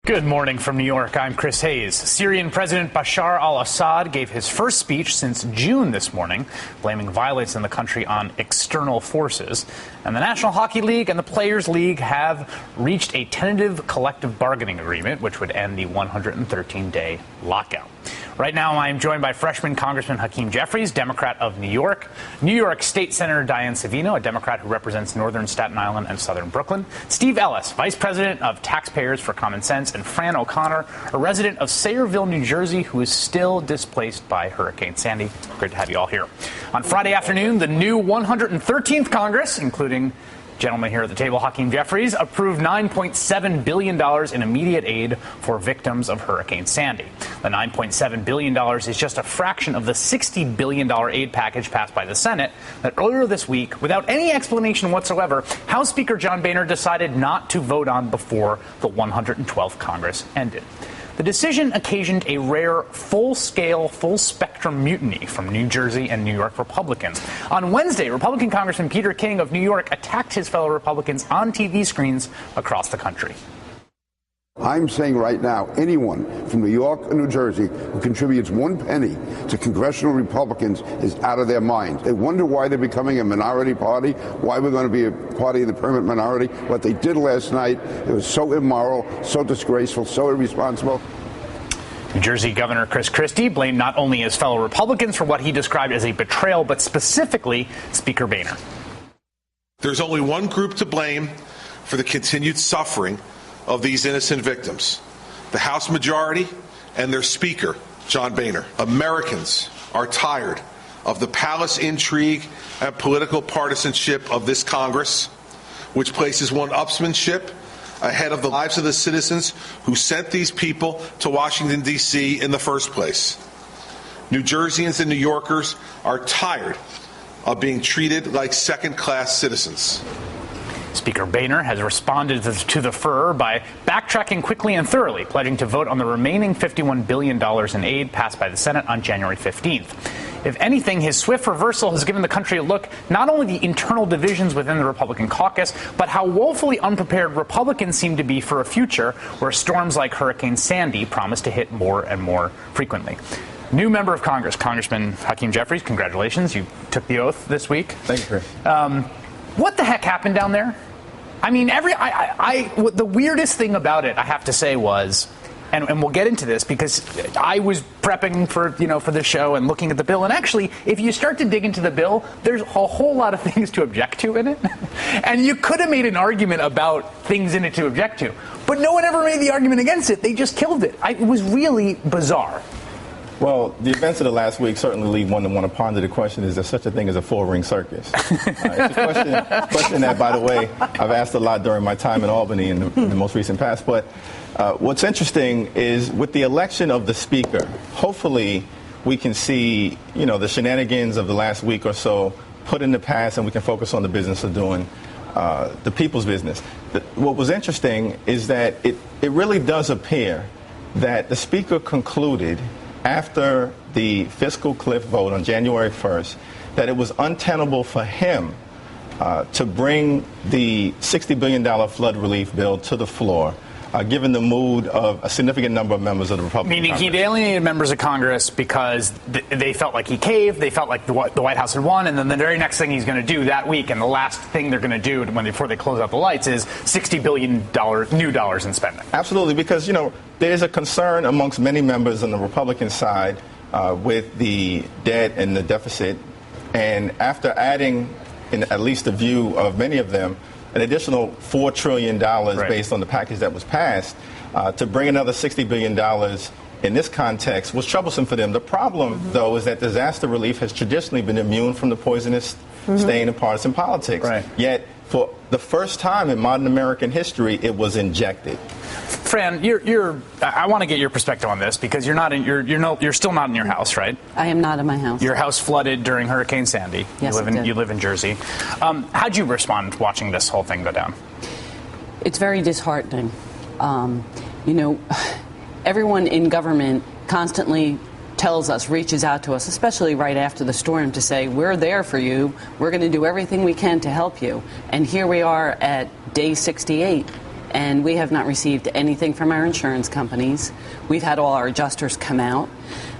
Good morning from New York. I'm Chris Hayes. Syrian President Bashar al-Assad gave his first speech since June this morning, blaming violence in the country on external forces. And the National Hockey League and the Players League have reached a tentative collective bargaining agreement, which would end the 113-day lockout. Right now, I'm joined by freshman Congressman Hakeem Jeffries, Democrat of New York State Senator Diane Savino, a Democrat who represents northern Staten Island and southern Brooklyn, Steve Ellis, Vice President of Taxpayers for Common Sense, and Fran O'Connor, a resident of Sayreville, New Jersey, who is still displaced by Hurricane Sandy. Great to have you all here. On Friday afternoon, the new 113th Congress, including gentleman here at the table, Hakeem Jeffries, approved $9.7 billion in immediate aid for victims of Hurricane Sandy. The $9.7 billion is just a fraction of the $60 billion aid package passed by the Senate that earlier this week, without any explanation whatsoever, House Speaker John Boehner decided not to vote on before the 112th Congress ended. The decision occasioned a rare full-scale, full-spectrum mutiny from New Jersey and New York Republicans. On Wednesday, Republican Congressman Peter King of New York attacked his fellow Republicans on TV screens across the country. I'm saying right now, anyone from New York or New Jersey who contributes one penny to congressional Republicans is out of their mind. They wonder why they're becoming a minority party, why we're going to be a party in the permanent minority. What they did last night, it was so immoral, so disgraceful, so irresponsible. New Jersey Governor Chris Christie blamed not only his fellow Republicans for what he described as a betrayal, but specifically Speaker Boehner. There's only one group to blame for the continued suffering of these innocent victims: the House majority and their Speaker, John Boehner. Americans are tired of the palace intrigue and political partisanship of this Congress, which places one-upsmanship ahead of the lives of the citizens who sent these people to Washington, D.C. in the first place. New Jerseyans and New Yorkers are tired of being treated like second-class citizens. Speaker Boehner has responded to the furor by backtracking quickly and thoroughly, pledging to vote on the remaining $51 billion in aid passed by the Senate on January 15th. If anything, his swift reversal has given the country a look not only the internal divisions within the Republican caucus, but how woefully unprepared Republicans seem to be for a future where storms like Hurricane Sandy promise to hit more and more frequently. New member of Congress, Congressman Hakeem Jeffries, congratulations. You took the oath this week. Thank you, Chris. What the heck happened down there? I mean, the weirdest thing about it, I have to say, was, and we'll get into this because I was prepping for this show and looking at the bill, and actually, if you start to dig into the bill, there's a whole lot of things to object to in it, and you could have made an argument about things in it to object to, but no one ever made the argument against it. They just killed it. It was really bizarre. Well, the events of the last week certainly lead one to want to ponder the question, is there such a thing as a four-ring circus? It's a question that, by the way, I've asked a lot during my time in Albany in the most recent past. But what's interesting is with the election of the speaker, hopefully we can see, the shenanigans of the last week or so put in the past, and we can focus on the business of doing the people's business. What was interesting is that it really does appear that the speaker concluded after the fiscal cliff vote on January 1st, that it was untenable for him to bring the $60 billion flood relief bill to the floor, given the mood of a significant number of members of the Republican Meaning Congress. He'd alienated members of Congress because they felt like he caved, they felt like the White House had won, and then the very next thing he's going to do that week, and the last thing they're going to do before they close out the lights, is $60 billion new dollars in spending. Absolutely, because, there's a concern amongst many members on the Republican side with the debt and the deficit. And after adding, in at least the view of many of them, an additional $4 trillion based on the package that was passed, to bring another $60 billion in this context was troublesome for them. The problem, though, is that disaster relief has traditionally been immune from the poisonous stain of partisan politics. Right. Yet, for the first time in modern American history, it was injected. Fran, I want to get your perspective on this because you're still not in your house, right? I am not in my house. Your house flooded during Hurricane Sandy. Yes, you live in Jersey. How'd you respond watching this whole thing go down? It's very disheartening. Everyone in government constantly reaches out to us, especially right after the storm, to say, we're there for you. We're going to do everything we can to help you. And here we are at day 68. and we have not received anything from our insurance companies. We've had all our adjusters come out,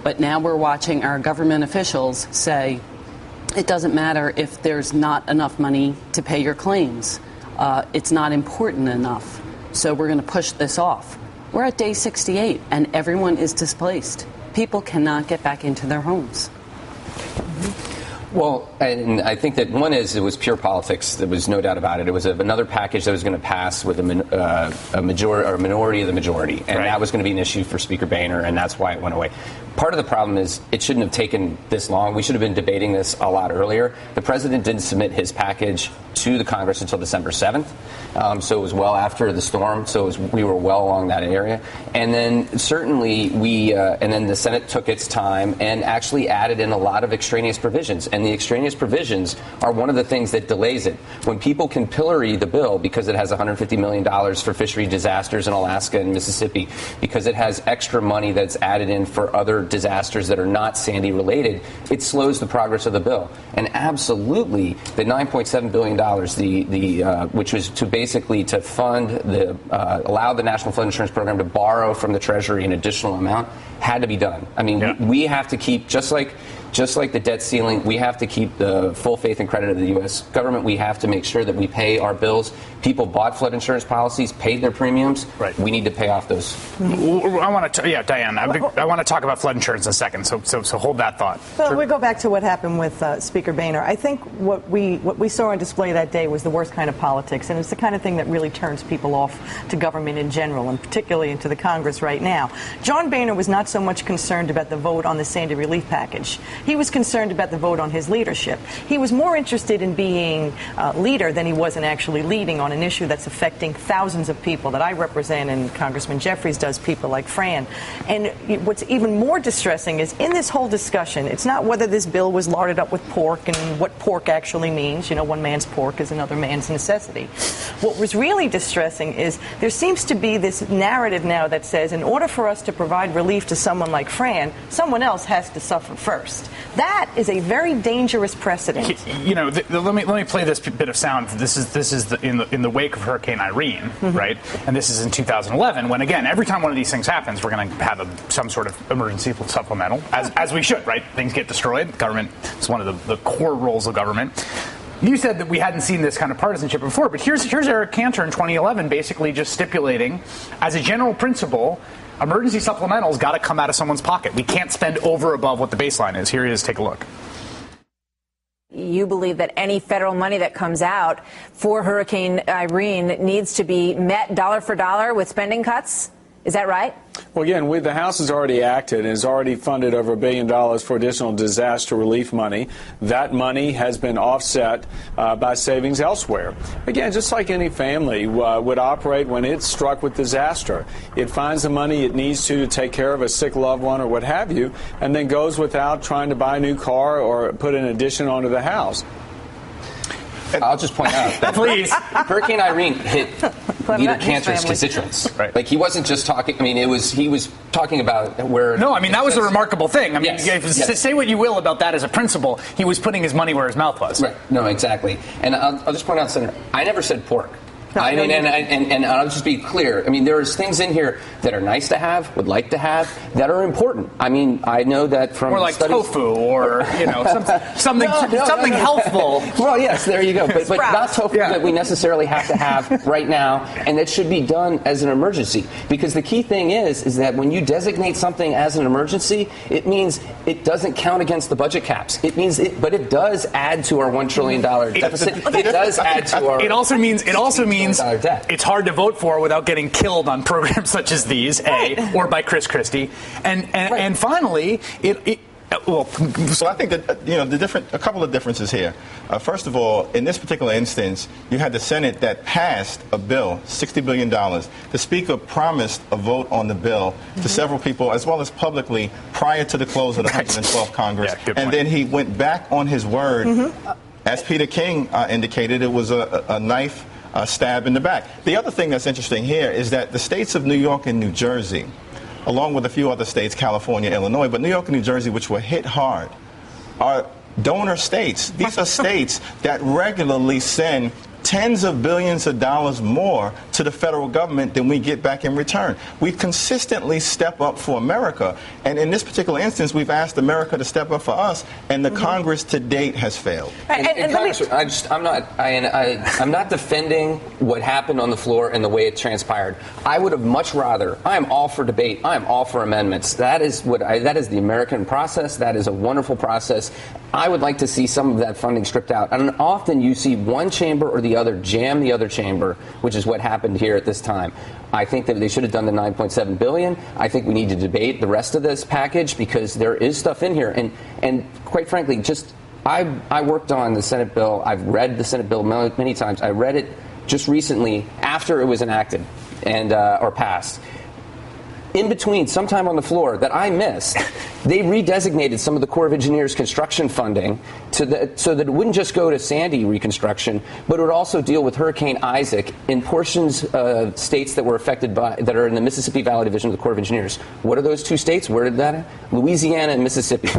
but now we're watching our government officials say it doesn't matter if there's not enough money to pay your claims. It's not important enough, so we're going to push this off. We're at day 68, and everyone is displaced. People cannot get back into their homes. Well, and I think that one is it was pure politics. There was no doubt about it. It was another package that was going to pass with a majority or a minority of the majority, and that was going to be an issue for Speaker Boehner, and that's why it went away. Part of the problem is it shouldn't have taken this long. We should have been debating this a lot earlier. The president didn't submit his package to the Congress until December 7th, so it was well after the storm. So we were well along that area, and then certainly and then the Senate took its time and actually added in a lot of extraneous provisions. And the extraneous provisions are one of the things that delays it. When people can pillory the bill because it has $150 million for fishery disasters in Alaska and Mississippi, because it has extra money that's added in for other disasters that are not Sandy related, it slows the progress of the bill. And absolutely, the $9.7 billion, which was to fund allow the National Flood Insurance Program to borrow from the Treasury an additional amount, had to be done. I mean, we have to keep, just like the debt ceiling, we have to keep the full faith and credit of the U.S. government. We have to make sure that we pay our bills. People bought flood insurance policies, paid their premiums. Right. We need to pay off those. I want to, Diane, I want to talk about flood insurance in a second, so hold that thought. Well, we go back to what happened with Speaker Boehner. I think what we saw on display that day was the worst kind of politics, and it's the kind of thing that really turns people off to government in general, and particularly into the Congress right now. John Boehner was not so much concerned about the vote on the Sandy relief package. He was concerned about the vote on his leadership. He was more interested in being leader than he was in actually leading on an issue that's affecting thousands of people that I represent, and Congressman Jeffries does, people like Fran. And what's even more distressing is in this whole discussion, it's not whether this bill was larded up with pork and what pork actually means. You know, one man's pork is another man's necessity. What was really distressing is there seems to be this narrative now that says in order for us to provide relief to someone like Fran, someone else has to suffer first. That is a very dangerous precedent. You know, let me play this bit of sound. This is in the wake of Hurricane Irene, right? And this is in 2011, when again, every time one of these things happens, we're going to have some sort of emergency supplemental, as we should, right? Things get destroyed. Government is one of the core roles of government. You said that we hadn't seen this kind of partisanship before, but here's Eric Cantor in 2011 basically just stipulating, as a general principle, emergency supplementals got to come out of someone's pocket. We can't spend over above what the baseline is. Here it is. Take a look. You believe that any federal money that comes out for Hurricane Irene needs to be met dollar for dollar with spending cuts? Is that right? Well, again, the House has already acted and has already funded over $1 billion for additional disaster relief money. That money has been offset by savings elsewhere. Again, just like any family would operate when it's struck with disaster. It finds the money it needs to take care of a sick loved one or what have you, and then goes without trying to buy a new car or put an addition onto the house. I'll just point out that Hurricane Irene hit Leader Cantor's constituents. Right. Like, he wasn't just talking. I mean, he was talking about where. No, I mean, that was a remarkable thing. I mean, say what you will about that as a principle. He was putting his money where his mouth was. Right. No, exactly. And I'll just point out, Senator, I never said pork. And I'll just be clear. I mean, there's things in here that are nice to have, would like to have, that are important. I mean, I know that from more like studies, tofu or something healthful. Well, yes, there you go. But not tofu that we necessarily have to have right now, and that should be done as an emergency. Because the key thing is that when you designate something as an emergency, it means it doesn't count against the budget caps. It means but it does add to our $1 trillion deficit. It does add to our. It also means it's hard to vote for without getting killed on programs such as these, or by Chris Christie, and finally, well, so I think that a couple of differences here. First of all, in this particular instance, you had the Senate that passed a bill, $60 billion. The Speaker promised a vote on the bill to several people, as well as publicly, prior to the close of the 112th Congress, and then he went back on his word. As Peter King indicated, it was a knife stab in the back. The other thing that's interesting here is that the states of New York and New Jersey, along with a few other states, California, Illinois, but New York and New Jersey, which were hit hard, are donor states. These are states that regularly send tens of billions of dollars more to to the federal government than we get back in return. We consistently step up for America, and in this particular instance, we've asked America to step up for us, and the Congress to date has failed. I'm not defending what happened on the floor and the way it transpired. I would have much rather. I am all for debate. I am all for amendments. That is the American process. That is a wonderful process. I would like to see some of that funding stripped out. And often you see one chamber or the other jam the other chamber, which is what happened here at this time. I think that they should have done the $9.7 billion. I think we need to debate the rest of this package because there is stuff in here. And quite frankly, I worked on the Senate bill. I've read the Senate bill many times. I read it just recently after it was enacted and or passed. In between, sometime on the floor that I missed, they redesignated some of the Corps of Engineers construction funding so that it wouldn't just go to Sandy reconstruction, but it would also deal with Hurricane Isaac in portions of states that were affected that are in the Mississippi Valley Division of the Corps of Engineers. What are those two states? Where did that? Louisiana and Mississippi.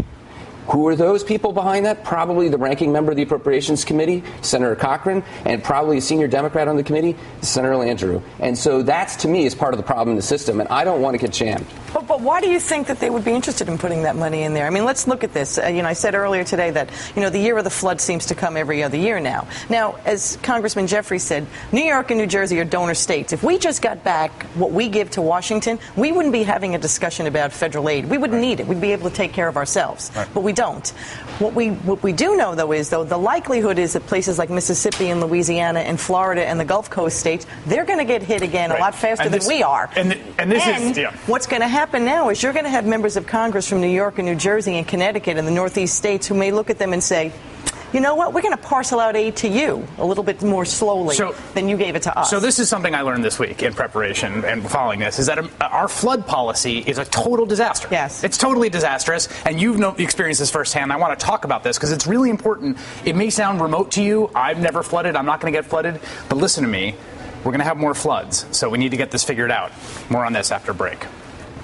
Who are those people behind that? Probably the ranking member of the Appropriations Committee, Senator Cochran, and probably a senior Democrat on the committee, Senator Landrieu. And so that's, to me, is part of the problem in the system, and I don't want to get jammed. But why do you think that they would be interested in putting that money in there? I mean, let's look at this. I said earlier today that, the year of the flood seems to come every other year now. Now, as Congressman Jeffries said, New York and New Jersey are donor states. If we just got back what we give to Washington, we wouldn't be having a discussion about federal aid. We wouldn't need it. We'd be able to take care of ourselves. Right. But we don't. What we do know, though, is, the likelihood is that places like Mississippi and Louisiana and Florida and the Gulf Coast states, they're going to get hit again a lot faster than we are. And what's going to happen now is you're going to have members of Congress from New York and New Jersey and Connecticut and the Northeast states who may look at them and say, you know what, we're going to parcel out aid to you a little bit more slowly than you gave it to us. So this is something I learned this week in preparation and following this, is that our flood policy is a total disaster. Yes. It's totally disastrous, and you've experienced this firsthand. I want to talk about this because it's really important. It may sound remote to you. I've never flooded. I'm not going to get flooded. But listen to me. We're going to have more floods, so we need to get this figured out. More on this after break.